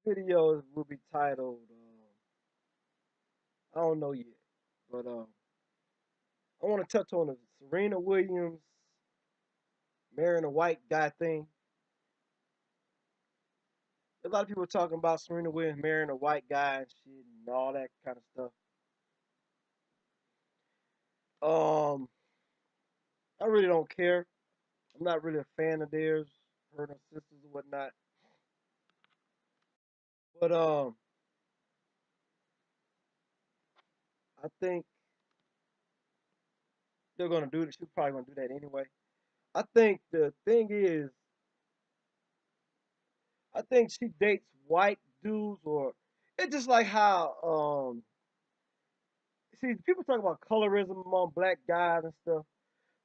video will be titled, I don't know yet, but I want to touch on the Serena Williams marrying a white guy thing. A lot of people are talking about Serena Williams marrying a white guy and shit and all that kind of stuff. Um, I really don't care. I'm not really a fan of theirs, her and her sisters and whatnot. But I think they're gonna do this. She's probably gonna do that anyway. I think the thing is, I think she dates white dudes, or it's just like how see, people talk about colorism among black guys and stuff.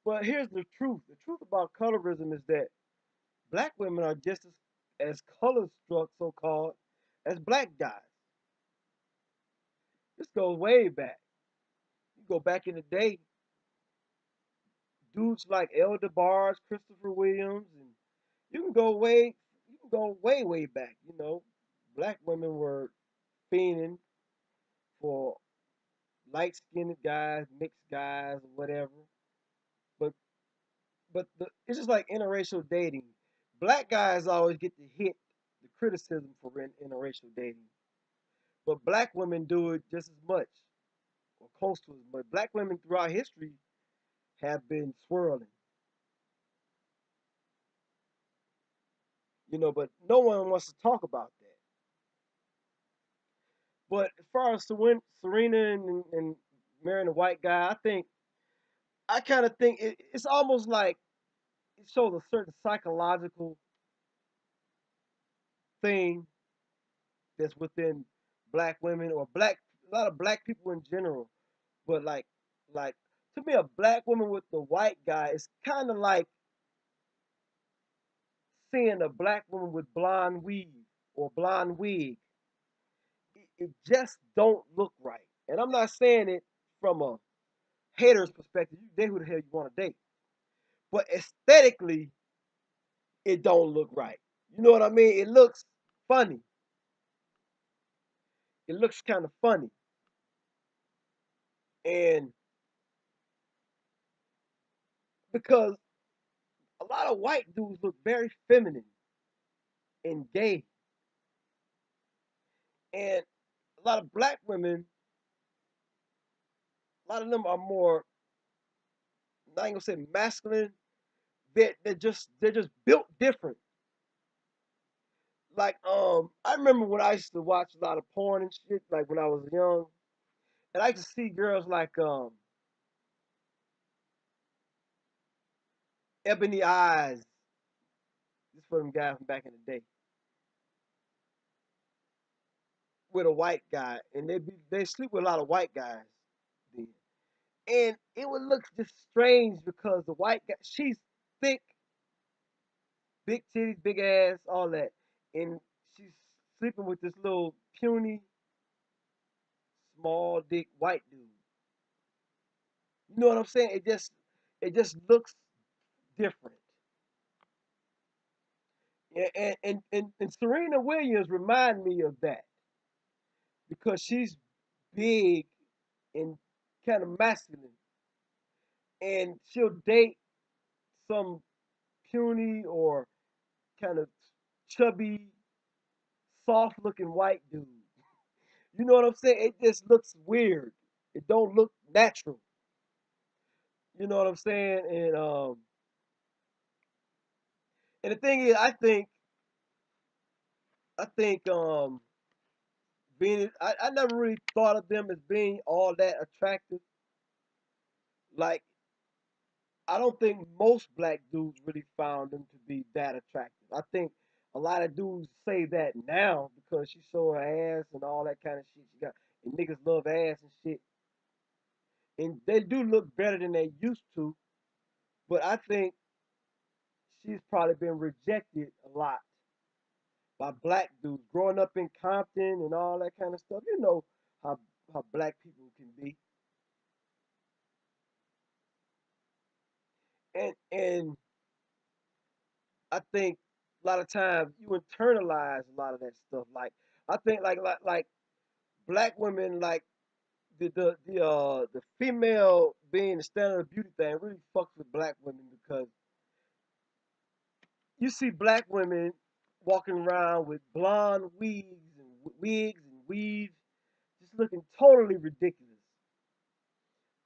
But here's the truth. The truth about colorism is that black women are just as color struck, so called, as black guys. This goes way back. You go back in the day, dudes like Elder Bars, Christopher Williams, and you can go way back. Black women were fiending for light skinned guys, mixed guys, whatever. But it's just like interracial dating. Black guys always get to hit the criticism for interracial dating, but black women do it just as much or close to as much. Black women throughout history have been swirling, but no one wants to talk about that. But as far as Serena and marrying a white guy, I kind of think it's almost like it shows a certain psychological thing that's within black women or a lot of black people in general. But like to me, a black woman with the white guy is kind of like seeing a black woman with blonde weave or blonde wig. It just don't look right. And I'm not saying it from a hater's perspective. You date who the hell you want to date, but aesthetically, it don't look right. You know what I mean? It looks funny. It looks kind of funny, and because a lot of white dudes look very feminine and gay, and a lot of black women, a lot of them are more, I ain't gonna say masculine. They're just built different. Like I remember when I used to watch a lot of porn and shit, like when I was young, and I used to see girls like Ebony Eyes. This for them guys from back in the day with a white guy, and they sleep with a lot of white guys then. And it would look just strange because the white guy, she's thick, big titties, big ass, all that, and she's sleeping with this little puny, small dick white dude. You know what I'm saying? It just looks different. And Serena Williams remind me of that because she's big and kind of masculine, and she'll date some puny or kind of chubby, soft-looking white dude. You know what I'm saying? It just looks weird. It don't look natural. You know what I'm saying? And the thing is, I think I never really thought of them as being all that attractive. Like I don't think most black dudes really found them to be that attractive. I think a lot of dudes say that now because she show her ass and all that kind of shit. She got and niggas love ass and shit, and they do look better than they used to. But I think she's probably been rejected a lot by black dudes growing up in Compton and all that kind of stuff. You know how black people can be, and I think a lot of times you internalize a lot of that stuff. Like I think like black women like the female being the standard of beauty thing really fucks with black women because you see black women walking around with blonde wigs and weaves, just looking totally ridiculous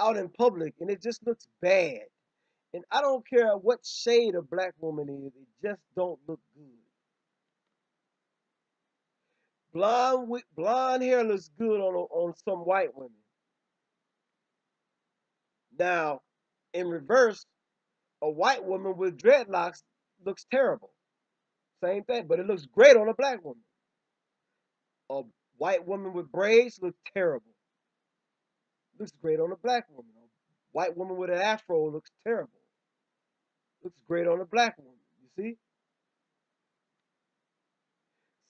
out in public, and it just looks bad. And I don't care what shade a black woman is, it just don't look good. Blonde hair looks good on some white women. Now, in reverse, a white woman with dreadlocks looks terrible. Same thing, but it looks great on a black woman. A white woman with braids looks terrible. Looks great on a black woman. A white woman with an afro looks terrible. Looks great on a black woman. You see?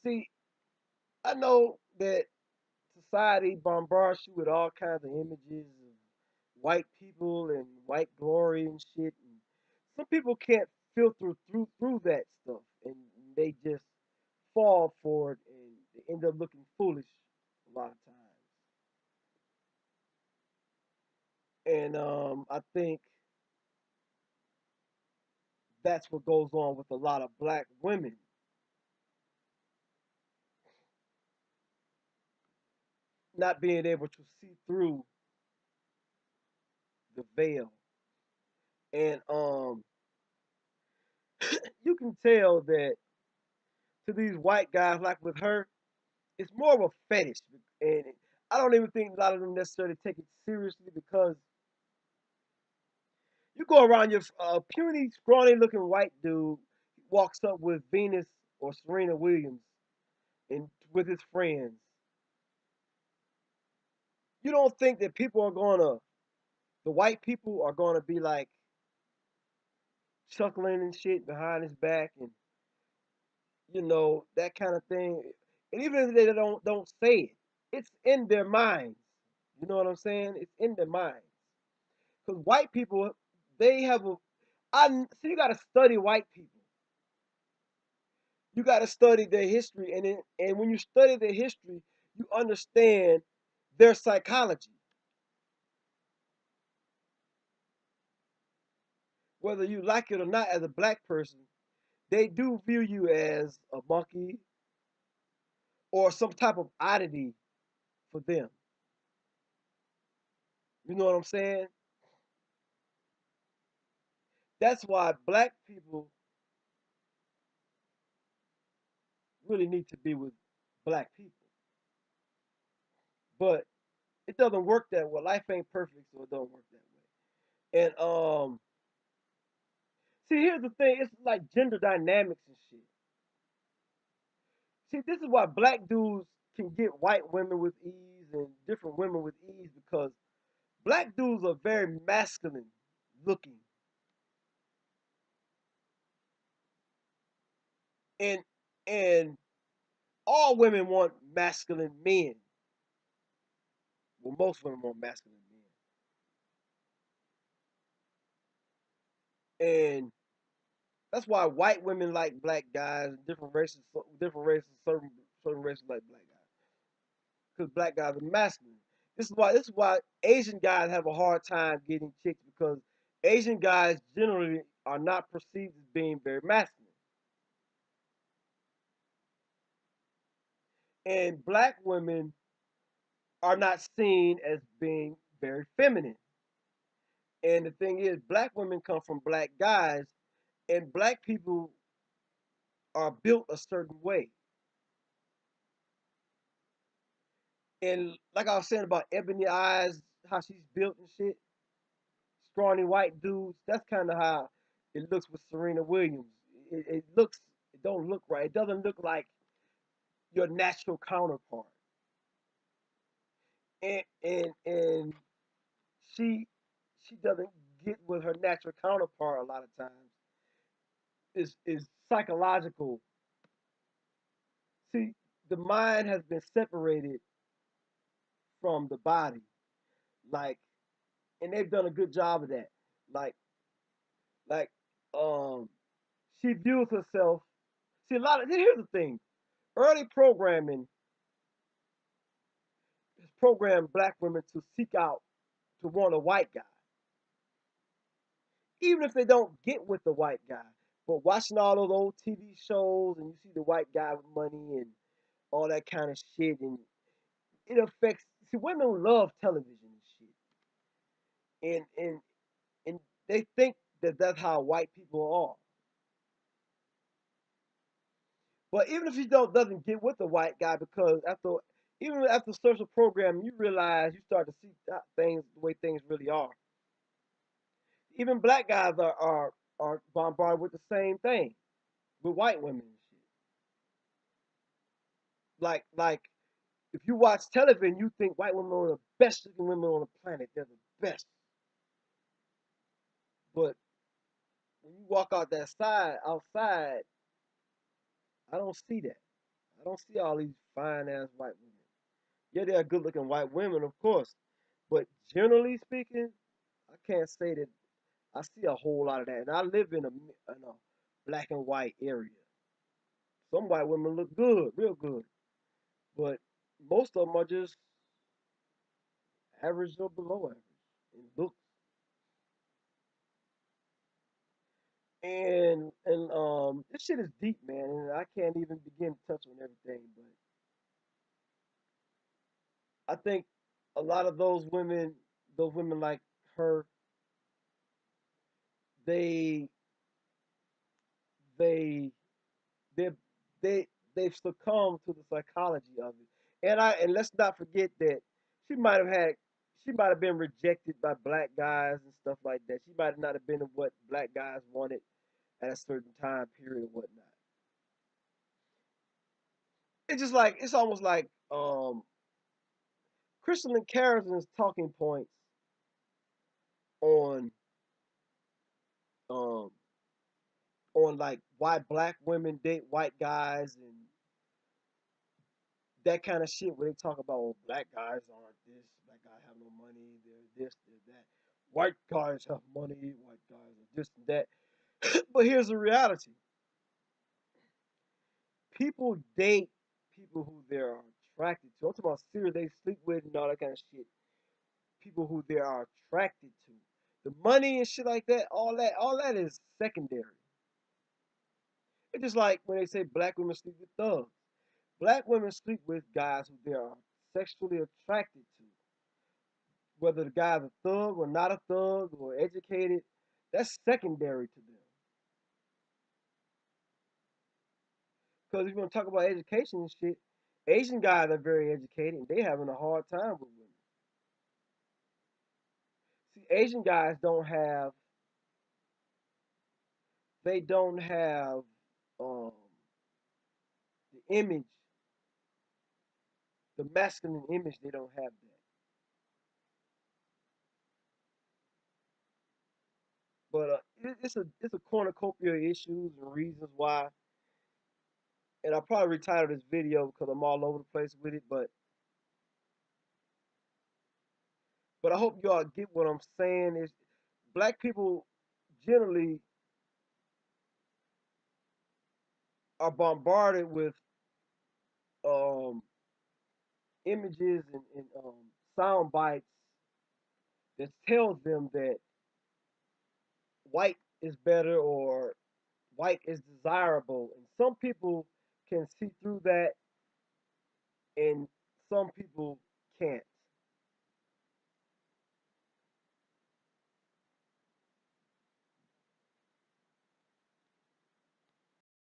See, I know that society bombards you with all kinds of images of white people and white glory and shit. And some people can't filter through that stuff, and they just fall for it, and they end up looking foolish a lot of times. And I think that's what goes on with a lot of black women not being able to see through the veil. And you can tell that to these white guys, like with her, it's more of a fetish. And I don't even think a lot of them necessarily take it seriously because you go around your puny, scrawny looking white dude walks up with Venus or Serena Williams and with his friends. You don't think that the white people are gonna be like chuckling and shit behind his back and that kind of thing. And even if they don't say it, it's in their minds. You know what I'm saying? It's in their minds. Because white people, they have a I so you got to study white people. You got to study their history, and when you study their history, you understand their psychology. Whether you like it or not, as a black person, they do view you as a monkey or some type of oddity for them. You know what I'm saying? That's why black people really need to be with black people. But it doesn't work that way. Life ain't perfect, so it don't work that way. And see, here's the thing: it's like gender dynamics and shit. See, this is why black dudes can get white women with ease and different women with ease because black dudes are very masculine looking, and and all women want masculine men. Well, most women want masculine men, and that's why white women like black guys, certain races like black guys, because black guys are masculine. This is why Asian guys have a hard time getting chicks because Asian guys generally are not perceived as being very masculine, and black women are not seen as being very feminine. And the thing is, black women come from black guys, and black people are built a certain way. And like I was saying about Ebony Eyes, how she's built and shit, scrawny white dudes. That's kind of how it looks with Serena Williams. It don't look right. It doesn't look like your natural counterpart. And she she doesn't get with her natural counterpart a lot of times. Is psychological. See, the mind has been separated from the body, like, and they've done a good job of that. Like, like, um, she views herself. See, a lot of here's the thing: early programming. program black women to seek out to want a white guy, even if they don't get with the white guy. But watching all those old TV shows and you see the white guy with money and all that kind of shit, and it affects. See, women love television and shit, and they think that that's how white people are. But even if you don't doesn't get with the white guy, because even after social program, you realize you start to see things the way things really are. Even black guys are bombarded with the same thing with white women and shit. Like if you watch television, you think white women are the best looking women on the planet. They're the best. But when you walk outside, I don't see that. I don't see all these fine ass white women. Yeah, they are good looking white women, of course. But generally speaking, I can't say that I see a whole lot of that. And I live in a black and white area. Some white women look good, real good. But most of them are just average or below average in looks. And this shit is deep, man, and I can't even begin to touch on everything. But I think a lot of those women like her, they they they they they've succumbed to the psychology of it. And let's not forget that she might have had she might have been rejected by black guys and stuff like that. She might not have been what black guys wanted at a certain time period or whatnot. It's just like it's almost like Crystal and Carrison's talking points on um on like why black women date white guys and that kind of shit where they talk about well, black guys aren't this, black guys have no money, they're this, they're that. White guys have money, white guys are this and that. But here's the reality. People date people who they're attracted to. I'm talking about serious they sleep with and all that kind of shit. People who they are attracted to. The money and shit like that, all that is secondary. It's just like when they say black women sleep with thugs. Black women sleep with guys who they are sexually attracted to. Whether the guy's a thug or not a thug or educated, that's secondary to them. Because if you want to talk about education and shit, Asian guys are very educated and they having a hard time with women. See, Asian guys don't have um, the image, the masculine image. They don't have that. But it's a cornucopia of issues and reasons why. And I'll probably retitle this video because I'm all over the place with it. But I hope y'all get what I'm saying. Is black people generally are bombarded with um, images and sound bites that tells them that white is better or white is desirable. And some people can see through that, and some people can't.